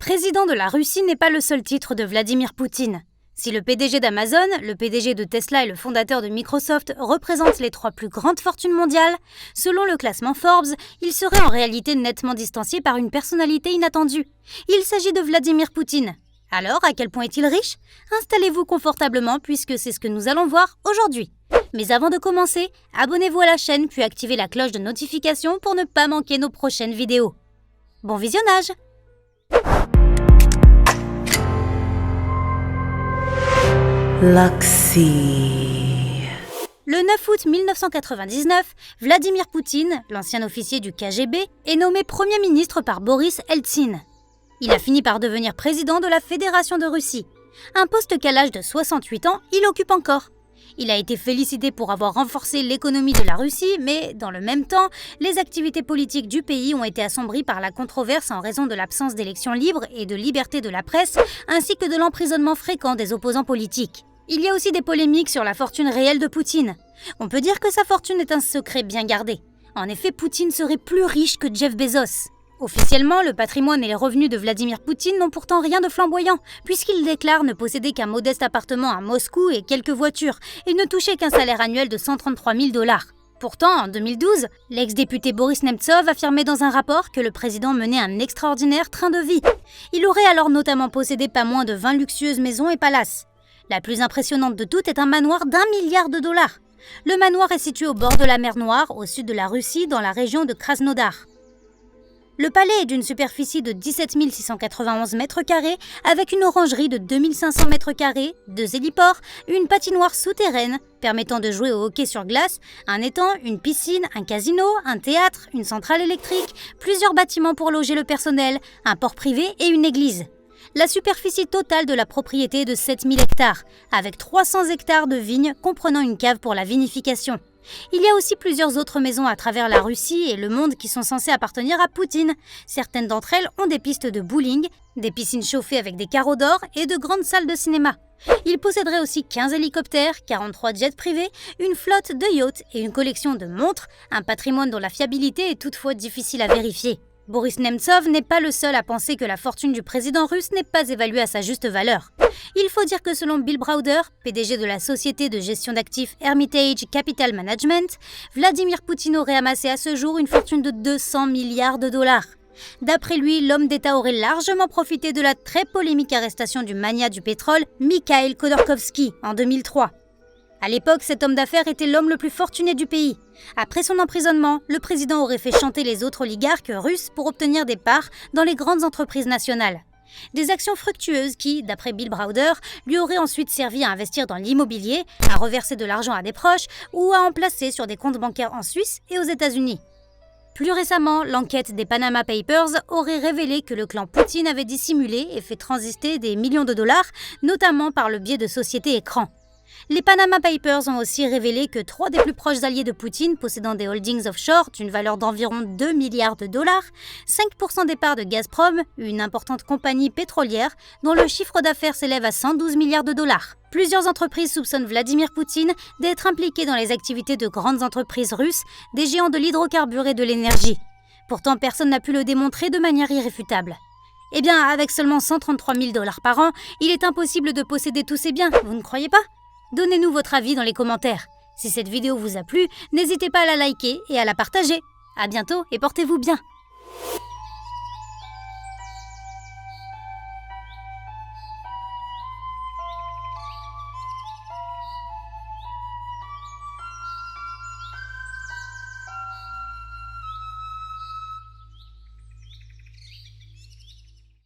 Président de la Russie n'est pas le seul titre de Vladimir Poutine. Si le PDG d'Amazon, le PDG de Tesla et le fondateur de Microsoft représentent les 3 plus grandes fortunes mondiales, selon le classement Forbes, il serait en réalité nettement distancié par une personnalité inattendue. Il s'agit de Vladimir Poutine. Alors, à quel point est-il riche? Installez-vous confortablement puisque c'est ce que nous allons voir aujourd'hui. Mais avant de commencer, abonnez-vous à la chaîne puis activez la cloche de notification pour ne pas manquer nos prochaines vidéos. Bon visionnage! Luxy. Le 9 août 1999, Vladimir Poutine, l'ancien officier du KGB, est nommé Premier ministre par Boris Eltsine. Il a fini par devenir président de la Fédération de Russie, un poste qu'à l'âge de 68 ans, il occupe encore. Il a été félicité pour avoir renforcé l'économie de la Russie, mais dans le même temps, les activités politiques du pays ont été assombries par la controverse en raison de l'absence d'élections libres et de liberté de la presse, ainsi que de l'emprisonnement fréquent des opposants politiques. Il y a aussi des polémiques sur la fortune réelle de Poutine. On peut dire que sa fortune est un secret bien gardé. En effet, Poutine serait plus riche que Jeff Bezos. Officiellement, le patrimoine et les revenus de Vladimir Poutine n'ont pourtant rien de flamboyant, puisqu'il déclare ne posséder qu'un modeste appartement à Moscou et quelques voitures, et ne toucher qu'un salaire annuel de 133 000 $. Pourtant, en 2012, l'ex-député Boris Nemtsov affirmait dans un rapport que le président menait un extraordinaire train de vie. Il aurait alors notamment possédé pas moins de 20 luxueuses maisons et palaces. La plus impressionnante de toutes est un manoir d'1 milliard $. Le manoir est situé au bord de la mer Noire, au sud de la Russie, dans la région de Krasnodar. Le palais est d'une superficie de 17 691 mètres carrés, avec une orangerie de 2500 mètres carrés, 2 héliports, une patinoire souterraine permettant de jouer au hockey sur glace, un étang, une piscine, un casino, un théâtre, une centrale électrique, plusieurs bâtiments pour loger le personnel, un port privé et une église. La superficie totale de la propriété est de 7000 hectares, avec 300 hectares de vignes comprenant une cave pour la vinification. Il y a aussi plusieurs autres maisons à travers la Russie et le monde qui sont censées appartenir à Poutine. Certaines d'entre elles ont des pistes de bowling, des piscines chauffées avec des carreaux d'or et de grandes salles de cinéma. Il posséderait aussi 15 hélicoptères, 43 jets privés, une flotte de yachts et une collection de montres, un patrimoine dont la fiabilité est toutefois difficile à vérifier. Boris Nemtsov n'est pas le seul à penser que la fortune du président russe n'est pas évaluée à sa juste valeur. Il faut dire que selon Bill Browder, PDG de la société de gestion d'actifs Hermitage Capital Management, Vladimir Poutine aurait amassé à ce jour une fortune de 200 milliards $. D'après lui, l'homme d'État aurait largement profité de la très polémique arrestation du magnat du pétrole Mikhail Khodorkovsky en 2003. À l'époque, cet homme d'affaires était l'homme le plus fortuné du pays. Après son emprisonnement, le président aurait fait chanter les autres oligarques russes pour obtenir des parts dans les grandes entreprises nationales. Des actions fructueuses qui, d'après Bill Browder, lui auraient ensuite servi à investir dans l'immobilier, à reverser de l'argent à des proches ou à en placer sur des comptes bancaires en Suisse et aux États-Unis. Plus récemment, l'enquête des Panama Papers aurait révélé que le clan Poutine avait dissimulé et fait transister des millions de dollars, notamment par le biais de sociétés écrans. Les Panama Papers ont aussi révélé que 3 des plus proches alliés de Poutine, possédant des holdings offshore d'une valeur d'environ 2 milliards $, 5% des parts de Gazprom, une importante compagnie pétrolière dont le chiffre d'affaires s'élève à 112 milliards $. Plusieurs entreprises soupçonnent Vladimir Poutine d'être impliqué dans les activités de grandes entreprises russes, des géants de l'hydrocarbure et de l'énergie. Pourtant, personne n'a pu le démontrer de manière irréfutable. Eh bien, avec seulement 133 000 $ par an, il est impossible de posséder tous ces biens, vous ne croyez pas ? Donnez-nous votre avis dans les commentaires. Si cette vidéo vous a plu, n'hésitez pas à la liker et à la partager. À bientôt et portez-vous bien.